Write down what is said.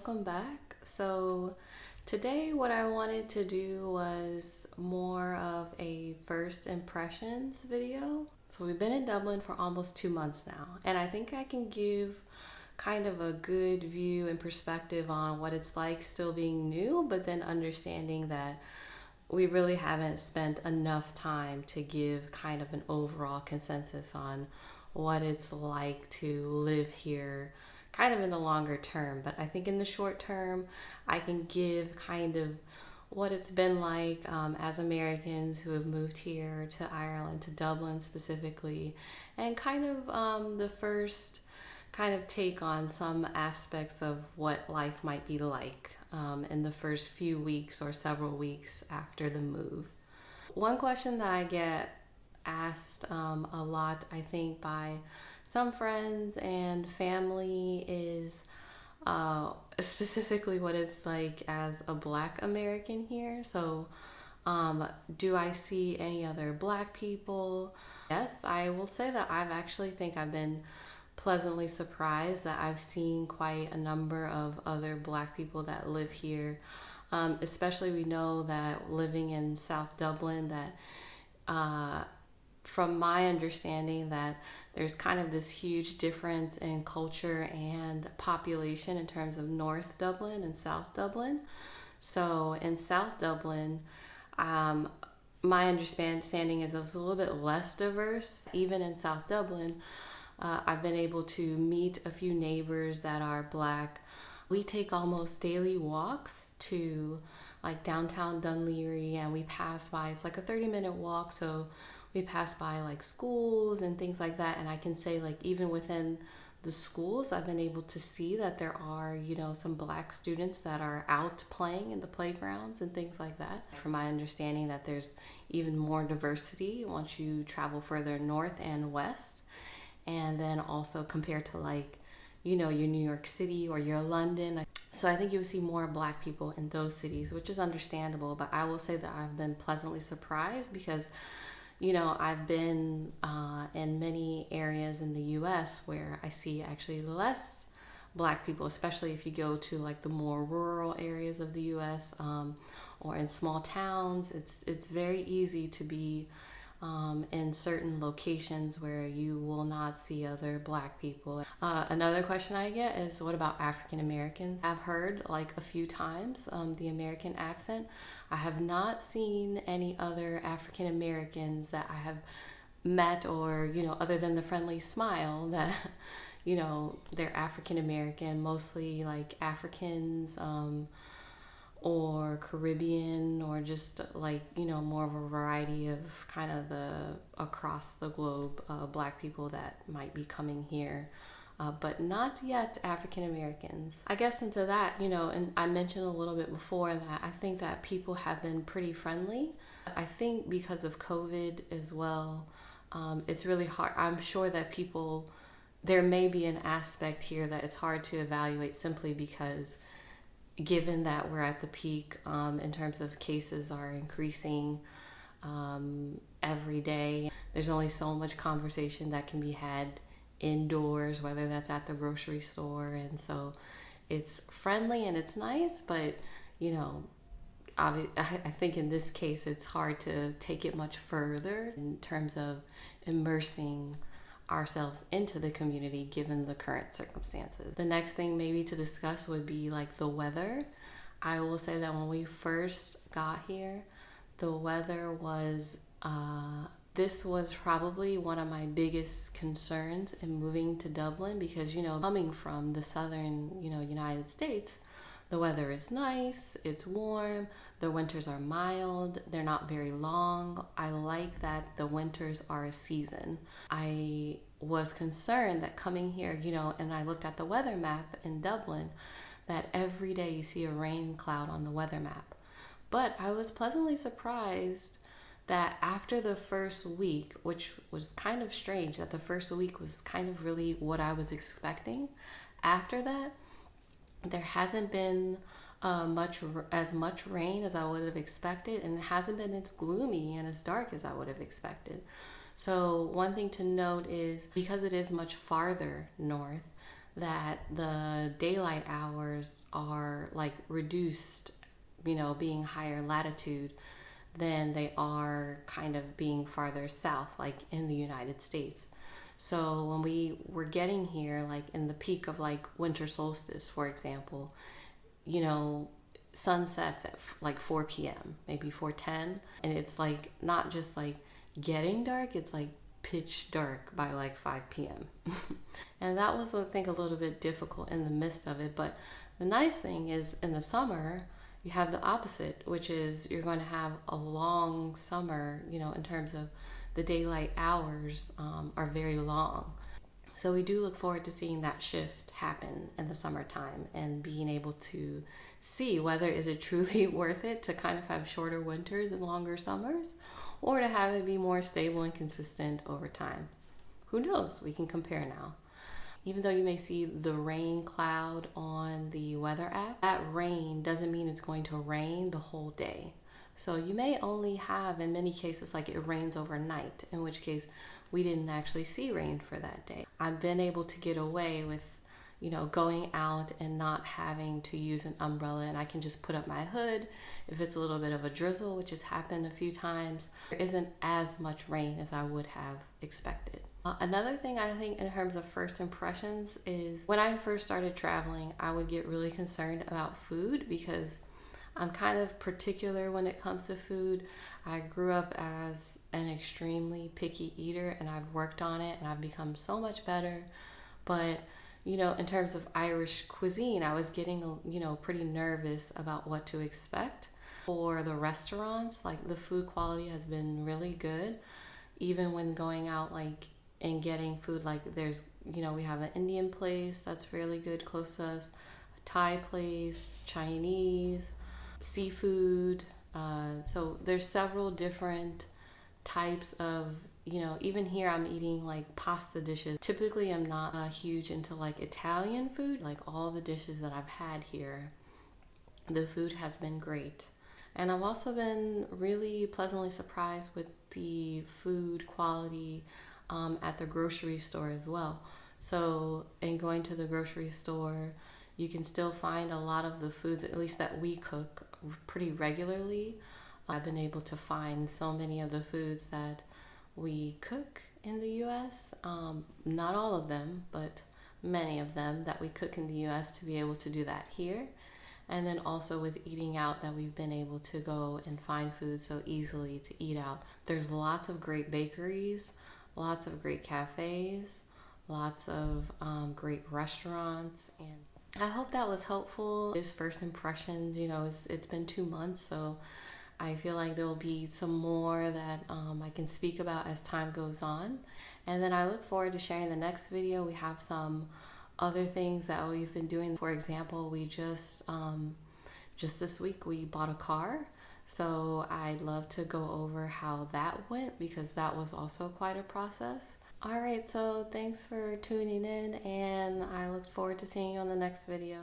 welcome back. So today what I wanted to do was more of a first impressions video. So we've been in Dublin for almost 2 months now, and I think I can give kind of a good view and perspective on what it's like still being new, but then understanding that we really haven't spent enough time to give kind of an overall consensus on what it's like to live here kind of in the longer term. But I think in the short term, I can give kind of what it's been like as Americans who have moved here to Ireland, to Dublin specifically, and kind of the first kind of take on some aspects of what life might be like in the first few weeks or several weeks after the move. One question that I get asked a lot, I think, by some friends and family is specifically what it's like as a Black American here. So, do I see any other Black people? Yes, I will say that I've been pleasantly surprised that I've seen quite a number of other Black people that live here. Especially we know that living in South Dublin, that from my understanding, that there's kind of this huge difference in culture and population in terms of North Dublin and South Dublin. So in South Dublin, my understanding is it's a little bit less diverse. Even in South Dublin, I've been able to meet a few neighbors that are Black. We take almost daily walks to like downtown Dunleary, and we pass by, it's like a 30-minute walk, so we pass by like schools and things like that. And I can say, like, even within the schools, I've been able to see that there are, some Black students that are out playing in the playgrounds and things like that. From my understanding, that there's even more diversity once you travel further north and west. And then also compared to your New York City or your London. So I think you would see more Black people in those cities, which is understandable. But I will say that I've been pleasantly surprised because, I've been in many areas in the US where I see actually less Black people, especially if you go to like the more rural areas of the US or in small towns. It's very easy to be in certain locations where you will not see other Black people. Another question I get is, what about African Americans? I've heard like a few times the American accent. I have not seen any other African Americans that I have met, or other than the friendly smile, that they're African American, mostly like Africans or Caribbean, or just like more of a variety of kind of the across the globe Black people that might be coming here, but not yet African Americans. I guess into that, and I mentioned a little bit before that I think that people have been pretty friendly. I think because of COVID as well, it's really hard. I'm sure that there may be an aspect here that it's hard to evaluate, simply because given that we're at the peak in terms of cases are increasing every day, there's only so much conversation that can be had indoors, whether that's at the grocery store. And so it's friendly and it's nice, but I think in this case it's hard to take it much further in terms of immersing ourselves into the community given the current circumstances. The next thing maybe to discuss would be like the weather. I will say that when we first got here, the weather was this was probably one of my biggest concerns in moving to Dublin, because coming from the southern United States, the weather is nice, it's warm, the winters are mild, they're not very long. I like that the winters are a season. I was concerned that coming here, and I looked at the weather map in Dublin, that every day you see a rain cloud on the weather map. But I was pleasantly surprised that after the first week, which was kind of strange, that the first week was kind of really what I was expecting. After that, there hasn't been as much rain as I would have expected, and it hasn't been as gloomy and as dark as I would have expected. So one thing to note is, because it is much farther north, that the daylight hours are like reduced, being higher latitude than they are kind of being farther south, like in the United States. So when we were getting here, like in the peak of like winter solstice, for example, you know, sun sets at like 4 p.m., maybe 4:10, and it's like not just like getting dark, it's like pitch dark by like 5 p.m. And that was, I think, a little bit difficult in the midst of it. But the nice thing is in the summer, you have the opposite, which is you're going to have a long summer, in terms of the daylight hours are very long. So we do look forward to seeing that shift happen in the summertime and being able to see whether is it truly worth it to kind of have shorter winters and longer summers, or to have it be more stable and consistent over time. Who knows? We can compare now. Even though you may see the rain cloud on the weather app, that rain doesn't mean it's going to rain the whole day. So you may only have, in many cases, like it rains overnight, in which case we didn't actually see rain for that day. I've been able to get away with, going out and not having to use an umbrella, and I can just put up my hood. If it's a little bit of a drizzle, which has happened a few times, there isn't as much rain as I would have expected. Another thing I think in terms of first impressions is when I first started traveling, I would get really concerned about food because I'm kind of particular when it comes to food. I grew up as an extremely picky eater, and I've worked on it and I've become so much better. But, in terms of Irish cuisine, I was getting, pretty nervous about what to expect. For the restaurants, like the food quality has been really good. Even when going out, like, and getting food, like there's, we have an Indian place that's fairly good close to us, a Thai place, Chinese, seafood. So there's several different types of, even here I'm eating like pasta dishes. Typically I'm not huge into like Italian food. Like all the dishes that I've had here, the food has been great. And I've also been really pleasantly surprised with the food quality at the grocery store as well. So in going to the grocery store, you can still find a lot of the foods, at least that we cook pretty regularly. I've been able to find so many of the foods that we cook in the US. Not all of them, but many of them that we cook in the US, to be able to do that here. And then also with eating out, that we've been able to go and find food so easily to eat out. There's lots of great bakeries, lots of great cafes, lots of great restaurants, and I hope that was helpful. This first impressions, it's been 2 months, so I feel like there will be some more that I can speak about as time goes on. And then I look forward to sharing the next video. We have some other things that we've been doing. For example, we just this week we bought a car. So I'd love to go over how that went, because that was also quite a process. All right, so thanks for tuning in, and I look forward to seeing you on the next video.